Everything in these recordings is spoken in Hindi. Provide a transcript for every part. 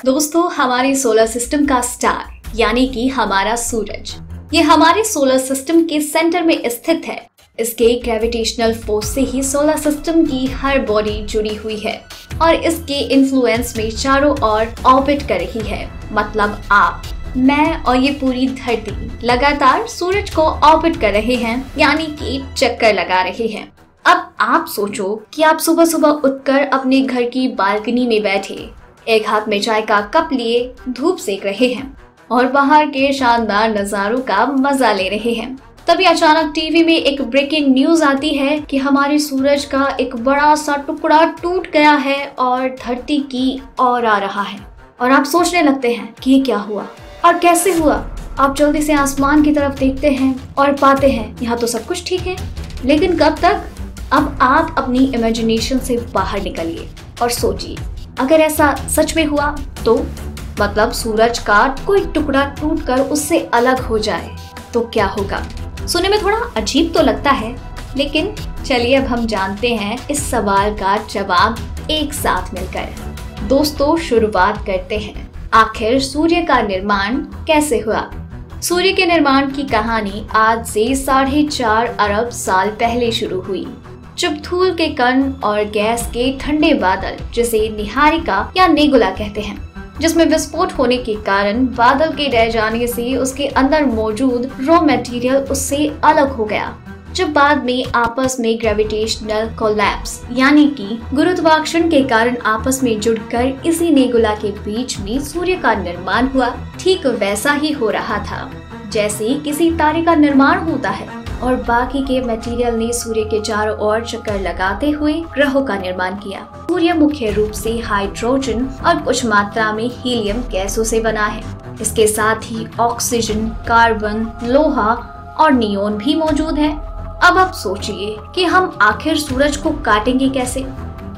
दोस्तों, हमारे सोलर सिस्टम का स्टार यानी कि हमारा सूरज, ये हमारे सोलर सिस्टम के सेंटर में स्थित है। इसके ग्रेविटेशनल फोर्स से ही सोलर सिस्टम की हर बॉडी जुड़ी हुई है और इसके इन्फ्लुएंस में चारों ओर ऑर्बिट कर रही है। मतलब आप, मैं और ये पूरी धरती लगातार सूरज को ऑर्बिट कर रहे हैं, यानी कि चक्कर लगा रहे हैं। अब आप सोचो कि आप सुबह सुबह उठकर अपने घर की बालकनी में बैठे, एक हाथ में चाय का कप लिए धूप सेक रहे हैं और बाहर के शानदार नजारों का मजा ले रहे हैं। तभी अचानक टीवी में एक ब्रेकिंग न्यूज आती है कि हमारे सूरज का एक बड़ा सा टुकड़ा टूट गया है और धरती की ओर आ रहा है। और आप सोचने लगते हैं कि ये क्या हुआ और कैसे हुआ। आप जल्दी से आसमान की तरफ देखते हैं और पाते हैं यहाँ तो सब कुछ ठीक है, लेकिन कब तक। अब आप अपनी इमेजिनेशन से बाहर निकलिए और सोचिए, अगर ऐसा सच में हुआ तो मतलब सूरज का कोई टुकड़ा टूटकर उससे अलग हो जाए तो क्या होगा। सुनने में थोड़ा अजीब तो लगता है, लेकिन चलिए अब हम जानते हैं इस सवाल का जवाब एक साथ मिलकर। दोस्तों, शुरुआत करते हैं। आखिर सूर्य का निर्माण कैसे हुआ। सूर्य के निर्माण की कहानी आज से 4.5 अरब साल पहले शुरू हुई, जब धूल के कण और गैस के ठंडे बादल, जिसे निहारिका या नेबुला कहते हैं, जिसमें विस्फोट होने के कारण बादल के रह जाने से उसके अंदर मौजूद रॉ मटेरियल उससे अलग हो गया, जब बाद में आपस में ग्रेविटेशनल कोलैप्स यानी कि गुरुत्वाकर्षण के कारण आपस में जुड़कर इसी नेबुला के बीच में सूर्य का निर्माण हुआ। ठीक वैसा ही हो रहा था जैसे किसी तारे का निर्माण होता है और बाकी के मटेरियल ने सूर्य के चारों ओर चक्कर लगाते हुए ग्रहों का निर्माण किया। सूर्य मुख्य रूप से हाइड्रोजन और कुछ मात्रा में हीलियम गैसों से बना है। इसके साथ ही ऑक्सीजन, कार्बन, लोहा और नियोन भी मौजूद है। अब आप सोचिए कि हम आखिर सूरज को काटेंगे कैसे,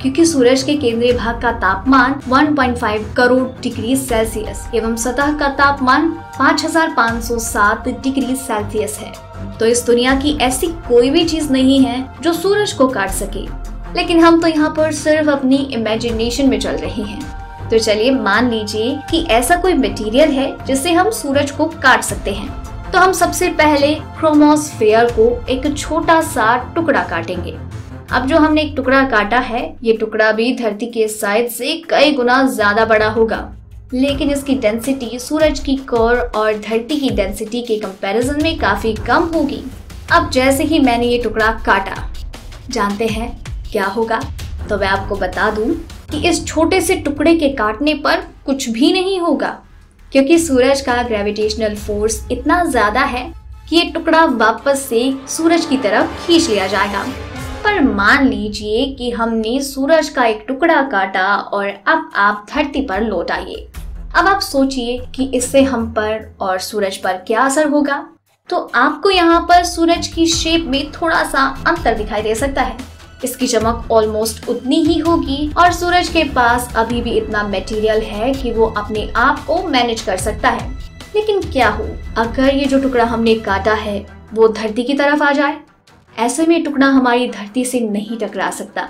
क्योंकि सूरज के केंद्रीय भाग का तापमान 1.5 करोड़ डिग्री सेल्सियस एवं सतह का तापमान 5507 डिग्री सेल्सियस है। तो इस दुनिया की ऐसी कोई भी चीज नहीं है जो सूरज को काट सके, लेकिन हम तो यहाँ पर सिर्फ अपनी इमेजिनेशन में चल रहे हैं। तो चलिए मान लीजिए कि ऐसा कोई मटेरियल है जिससे हम सूरज को काट सकते हैं। तो हम सबसे पहले क्रोमोस्फेयर को एक छोटा सा टुकड़ा काटेंगे। अब जो हमने एक टुकड़ा काटा है, ये टुकड़ा भी धरती के साइज से कई गुना ज्यादा बड़ा होगा, लेकिन इसकी डेंसिटी सूरज की कोर और धरती की डेंसिटी के कंपैरिजन में काफी कम होगी। अब जैसे ही मैंने ये टुकड़ा काटा, जानते हैं क्या होगा। तो मैं आपको बता दूं कि इस छोटे से टुकड़े के काटने पर कुछ भी नहीं होगा, क्योंकि सूरज का ग्रेविटेशनल फोर्स इतना ज्यादा है कि ये टुकड़ा वापस से सूरज की तरफ खींच लिया जाएगा। पर मान लीजिए कि हमने सूरज का एक टुकड़ा काटा और अब आप धरती पर लौट आइए। अब आप सोचिए कि इससे हम पर और सूरज पर क्या असर होगा। तो आपको यहाँ पर सूरज की शेप में थोड़ा सा अंतर दिखाई दे सकता है। इसकी चमक ऑलमोस्ट उतनी ही होगी और सूरज के पास अभी भी इतना मटेरियल है कि वो अपने आप को मैनेज कर सकता है। लेकिन क्या हो अगर ये जो टुकड़ा हमने काटा है वो धरती की तरफ आ जाए। ऐसे में टुकड़ा हमारी धरती से नहीं टकरा सकता।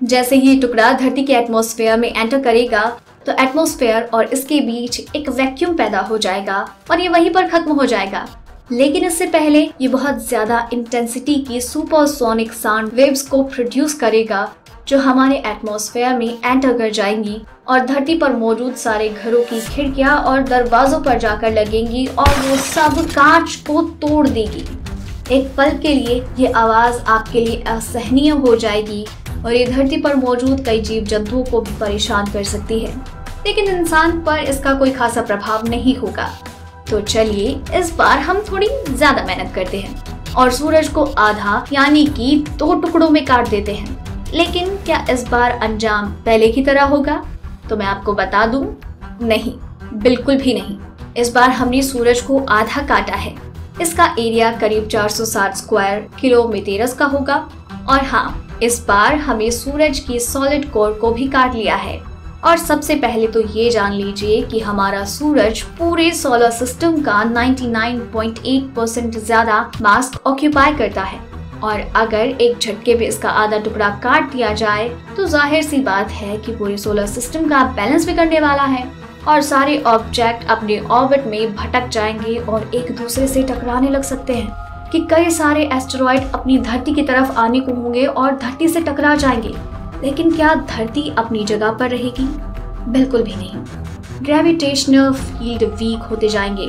जैसे ही टुकड़ा धरती के एटमॉस्फेयर में एंटर करेगा तो एटमॉस्फेयर और इसके बीच एक वैक्यूम पैदा हो जाएगा और ये वहीं पर खत्म हो जाएगा। लेकिन इससे पहले ये बहुत ज्यादा इंटेंसिटी की सुपरसोनिक साउंड वेव्स को प्रोड्यूस करेगा, जो हमारे एटमॉस्फेयर में एंटर कर जाएंगी और धरती पर मौजूद सारे घरों की खिड़कियां और दरवाजों पर जाकर लगेंगी और वो सब कांच को तोड़ देगी। एक पल के लिए ये आवाज आपके लिए असहनीय हो जाएगी और ये धरती पर मौजूद कई जीव जंतुओं को भी परेशान कर सकती है, लेकिन इंसान पर इसका कोई खासा प्रभाव नहीं होगा। तो चलिए इस बार हम थोड़ी ज्यादा मेहनत करते हैं और सूरज को आधा यानी कि 2 टुकड़ों में काट देते हैं। लेकिन क्या इस बार अंजाम पहले की तरह होगा? तो मैं आपको बता दूं, नहीं, बिल्कुल भी नहीं। इस बार हमने सूरज को आधा काटा है। इसका एरिया करीब 460 स्क्वायर किलोमीटर का होगा। और हाँ, इस बार हमें सूरज की सॉलिड कोर को भी काट लिया है। और सबसे पहले तो ये जान लीजिए कि हमारा सूरज पूरे सोलर सिस्टम का 99.8% ज्यादा मास ऑक्यूपाई करता है और अगर एक झटके में इसका आधा टुकड़ा काट दिया जाए तो जाहिर सी बात है कि पूरे सोलर सिस्टम का बैलेंस बिगड़ने वाला है। और सारे ऑब्जेक्ट अपने ऑर्बिट में भटक जाएंगे और एक दूसरे से टकराने लग सकते हैं कि कई सारे एस्टेरॉइड अपनी धरती की तरफ आने को होंगे और धरती से टकरा जाएंगे। लेकिन क्या धरती अपनी जगह पर रहेगी? बिल्कुल भी नहीं। ग्रेविटेशनल फील्ड वीक होते जाएंगे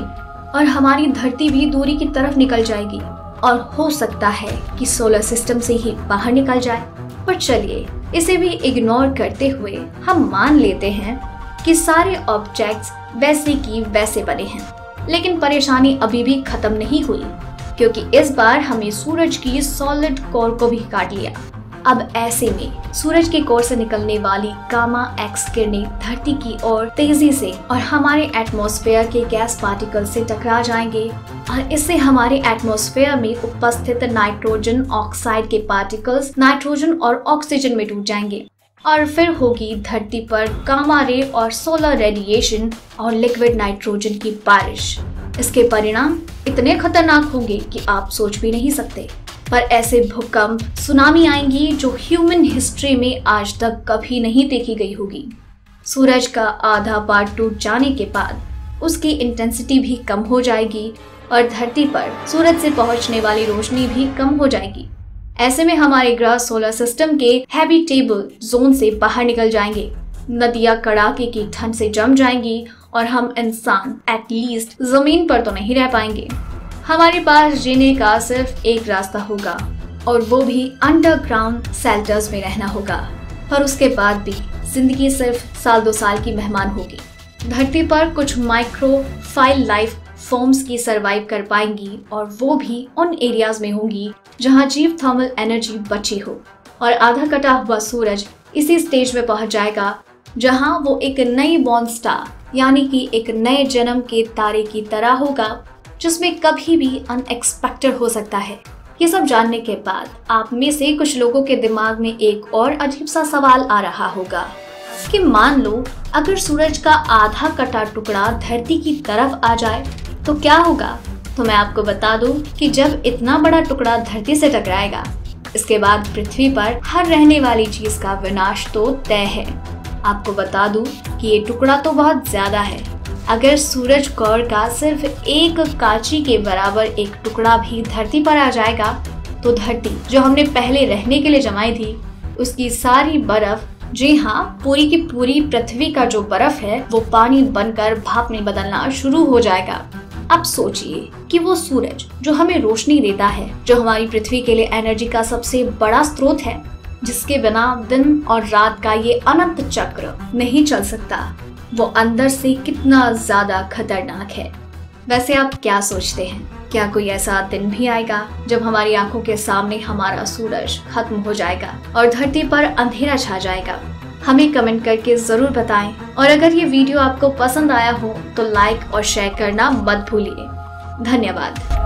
और हमारी धरती भी दूरी की तरफ निकल जाएगी और हो सकता है कि सोलर सिस्टम से ही बाहर निकल जाए। पर चलिए इसे भी इग्नोर करते हुए हम मान लेते हैं कि सारे ऑब्जेक्ट्स वैसे की वैसे बने हैं। लेकिन परेशानी अभी भी खत्म नहीं हुई, क्योंकि इस बार हमें सूरज की सॉलिड कोर को भी काट लिया। अब ऐसे में सूरज के कोर से निकलने वाली गामा एक्स किरणें धरती की ओर तेजी से और हमारे एटमॉस्फेयर के गैस पार्टिकल से टकरा जाएंगे और इससे हमारे एटमॉस्फेयर में उपस्थित नाइट्रोजन ऑक्साइड के पार्टिकल्स नाइट्रोजन और ऑक्सीजन में टूट जाएंगे और फिर होगी धरती पर गामा रे और सोलर रेडिएशन और लिक्विड नाइट्रोजन की बारिश। इसके परिणाम इतने खतरनाक होंगे कि आप सोच भी नहीं सकते। पर ऐसे भूकंप, सुनामी आएंगी जो ह्यूमन हिस्ट्री में आज तक कभी नहीं देखी गई होगी। सूरज का आधा पार्ट टूट जाने के बाद उसकी इंटेंसिटी भी कम हो जाएगी और धरती पर सूरज से पहुंचने वाली रोशनी भी कम हो जाएगी। ऐसे में हमारे ग्रह सोलर सिस्टम के हैबिटेबल जोन से बाहर निकल जाएंगे। नदियां कड़ाके की ठंड से जम जाएंगी और हम इंसान एटलीस्ट जमीन पर तो नहीं रह पाएंगे। हमारे पास जीने का सिर्फ एक रास्ता होगा और वो भी अंडरग्राउंड शेल्टर्स में रहना होगा। पर उसके बाद भी जिंदगी सिर्फ साल 2 साल की मेहमान होगी। धरती पर कुछ माइक्रोफाइल लाइफ फॉर्म्स की सरवाइव कर पाएंगी और वो भी उन एरियाज में होंगी जहां जीव थर्मल एनर्जी बची हो। और आधा कटा हुआ सूरज इसी स्टेज में पहुंच जाएगा जहां वो एक नई बॉर्न स्टार यानी कि एक नए जन्म के तारे की तरह होगा, जिसमें कभी भी अनएक्सपेक्टेड हो सकता है। ये सब जानने के बाद आप में से कुछ लोगों के दिमाग में एक और अजीब सा सवाल आ रहा होगा कि मान लो अगर सूरज का आधा कटा टुकड़ा धरती की तरफ आ जाए तो क्या होगा? तो मैं आपको बता दूं कि जब इतना बड़ा टुकड़ा धरती से टकराएगा, इसके बाद पृथ्वी पर हर रहने वाली चीज का विनाश तो तय है। आपको बता दूं कि ये टुकड़ा तो बहुत ज्यादा है। अगर सूरज कोर का सिर्फ एक कांची के बराबर एक टुकड़ा भी धरती पर आ जाएगा तो धरती जो हमने पहले रहने के लिए जमाई थी उसकी सारी बर्फ, जी हाँ पूरी की पूरी पृथ्वी का जो बर्फ है वो पानी बनकर भाप में बदलना शुरू हो जाएगा। अब सोचिए कि वो सूरज जो हमें रोशनी देता है, जो हमारी पृथ्वी के लिए एनर्जी का सबसे बड़ा स्रोत है, जिसके बिना दिन और रात का ये अनंत चक्र नहीं चल सकता, वो अंदर से कितना ज्यादा खतरनाक है। वैसे आप क्या सोचते हैं? क्या कोई ऐसा दिन भी आएगा जब हमारी आंखों के सामने हमारा सूरज खत्म हो जाएगा और धरती पर अंधेरा छा जाएगा? हमें कमेंट करके जरूर बताएं और अगर ये वीडियो आपको पसंद आया हो तो लाइक और शेयर करना मत भूलिए। धन्यवाद।